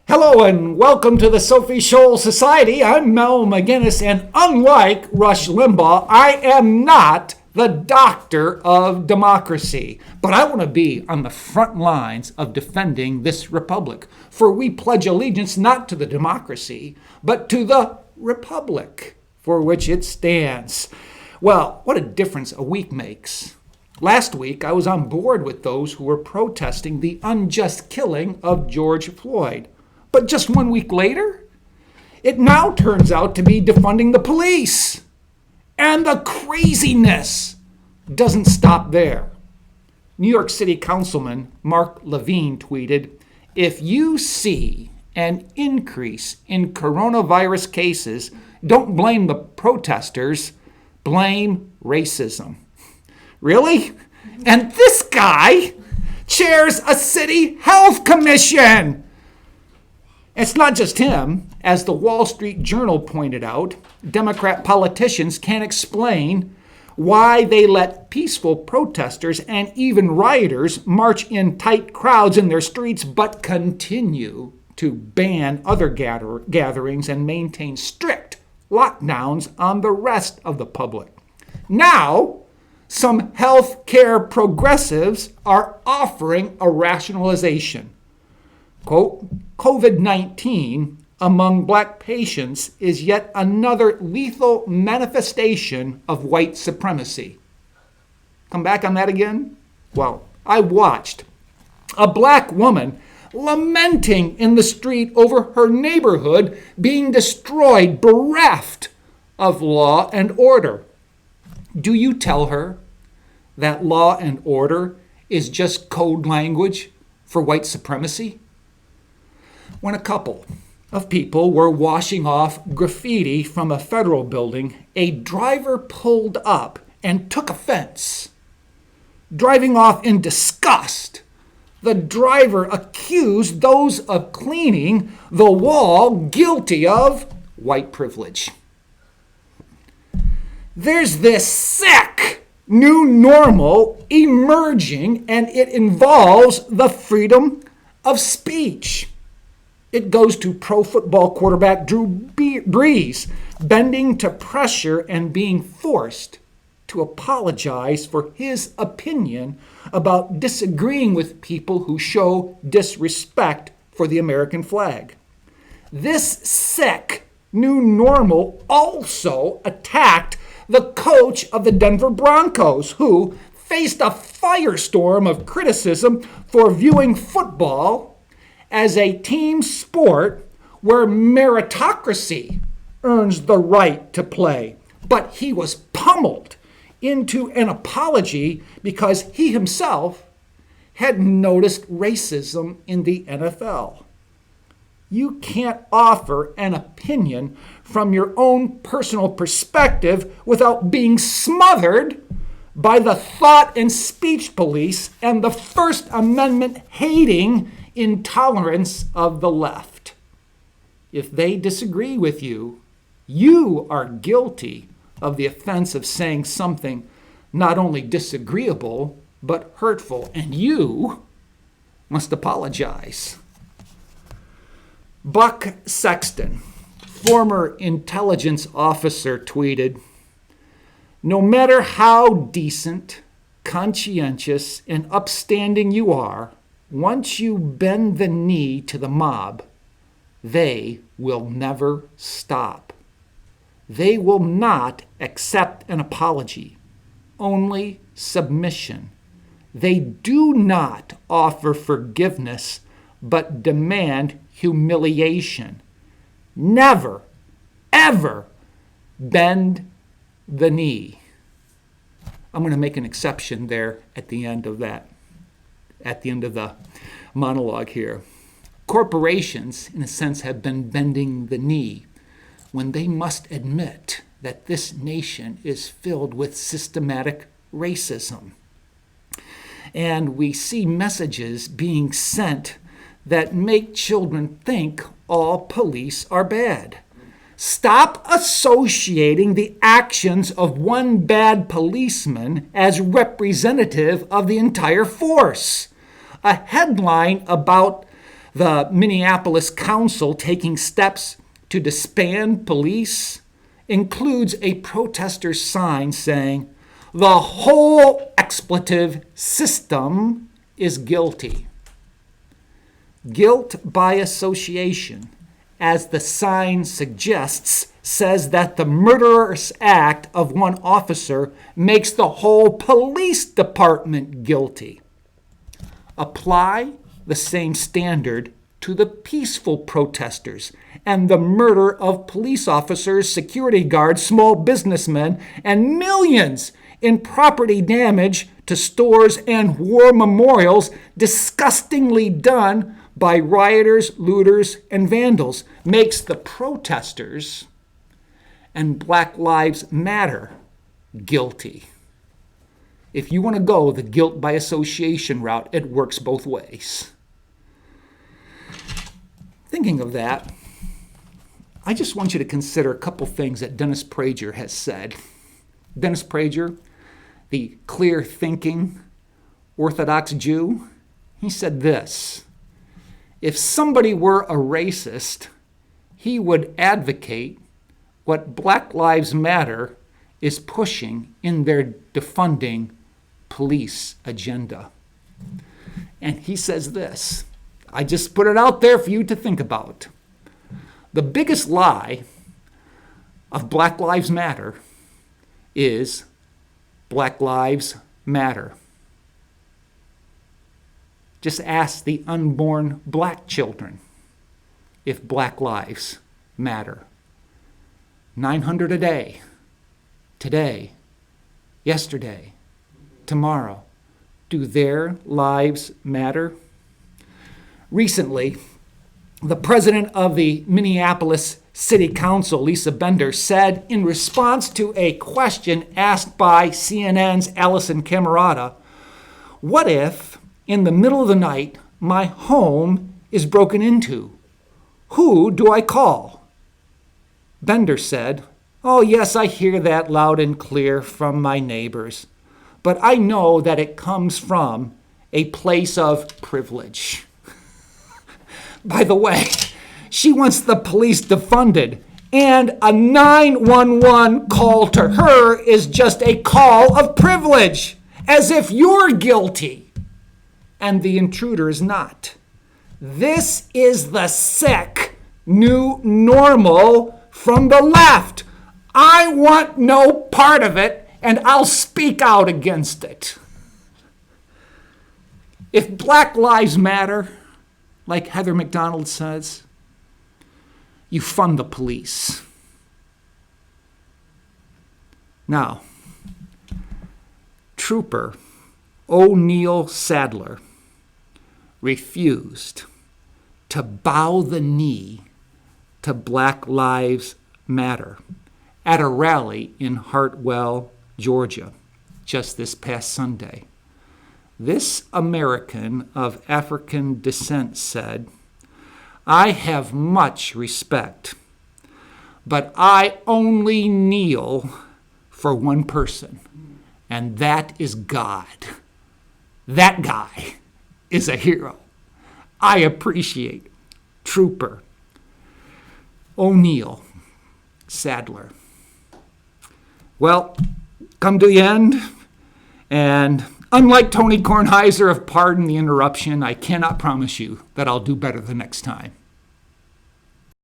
Hello and welcome to the Sophie Scholl Society. I'm Mel McGinnis, and unlike Rush Limbaugh, I am not the doctor of democracy. But I want to be on the front lines of defending this republic, for we pledge allegiance not to the democracy, but to the republic for which it stands. Well, what a difference a week makes. Last week, I was on board with those who were protesting the unjust killing of George Floyd. But just 1 week later, it now turns out to be defunding the police. And the craziness doesn't stop there. New York City Councilman Mark Levine tweeted, "If you see an increase in coronavirus cases, don't blame the protesters, blame racism." Really? And this guy chairs a city health commission. It's not just him. As the Wall Street Journal pointed out, Democrat politicians can't explain why they let peaceful protesters and even rioters march in tight crowds in their streets, but continue to ban other gatherings and maintain strict lockdowns on the rest of the public. Now, some health care progressives are offering a rationalization. Quote, COVID-19 among black patients is yet another lethal manifestation of white supremacy. Come back on that again? Well, I watched a black woman lamenting in the street over her neighborhood being destroyed, bereft of law and order. Do you tell her that law and order is just code language for white supremacy? When a couple of people were washing off graffiti from a federal building, a driver pulled up and took offense. Driving off in disgust, the driver accused those of cleaning the wall guilty of white privilege. There's this sick new normal emerging, and it involves the freedom of speech. It goes to pro football quarterback Drew Brees bending to pressure and being forced to apologize for his opinion about disagreeing with people who show disrespect for the American flag. This sick new normal also attacked the coach of the Denver Broncos, who faced a firestorm of criticism for viewing football as a team sport where meritocracy earns the right to play. But he was pummeled into an apology because he himself had noticed racism in the NFL. You can't offer an opinion from your own personal perspective without being smothered by the thought and speech police and the First Amendment hating intolerance of the left. If they disagree with you, you are guilty of the offense of saying something not only disagreeable, but hurtful, and you must apologize. Buck Sexton, former intelligence officer, tweeted, "No matter how decent, conscientious, and upstanding you are, once you bend the knee to the mob, they will never stop. They will not accept an apology, only submission. They do not offer forgiveness, but demand humiliation. Never, ever bend the knee." I'm going to make an exception there at the end of that. At the end of the monologue here. Corporations, in a sense, have been bending the knee when they must admit that this nation is filled with systematic racism. And we see messages being sent that make children think all police are bad. Stop associating the actions of one bad policeman as representative of the entire force. A headline about The Minneapolis Council taking steps to disband police includes a protester's sign saying, "The whole expletive system is guilty." Guilt by association, as the sign suggests, says that the murderous act of one officer makes the whole police department guilty. Apply the same standard to the peaceful protesters and the murder of police officers, security guards, small businessmen, and millions in property damage to stores and war memorials disgustingly done by rioters, looters, and vandals makes the protesters and Black Lives Matter guilty. If you want to go the guilt by association route, it works both ways. Thinking of that, I just want you to consider a couple things that Dennis Prager has said. Dennis Prager, the clear-thinking Orthodox Jew, he said this: if somebody were a racist, he would advocate what Black Lives Matter is pushing in their defunding police agenda. And he says this, I just put it out there for you to think about. The biggest lie of Black Lives Matter is Black Lives Matter. Just ask the unborn black children if Black lives matter. 900 a day, today, yesterday, tomorrow. Do their lives matter? Recently, the president of the Minneapolis City Council, Lisa Bender, said in response to a question asked by CNN's Allison Camerata, "What if in the middle of the night my home is broken into? Who do I call?" Bender said, "Oh yes, I hear that loud and clear from my neighbors, but I know that it comes from a place of privilege." By the way, she wants the police defunded, and a 911 call to her is just a call of privilege, as if you're guilty and the intruder is not. This is the sick new normal from the left. I want no part of it, and I'll speak out against it. If Black Lives Matter, like Heather McDonald says, you fund the police. Now, Trooper O'Neill Sadler refused to bow the knee to Black Lives Matter at a rally in Hartwell, Georgia, just this past Sunday. This American of African descent said, "I have much respect, but I only kneel for one person, and that is God. That guy is a hero." I appreciate Trooper O'Neill Sadler. Well, come to the end, and unlike Tony Kornheiser of Pardon the Interruption, I cannot promise you that I'll do better the next time.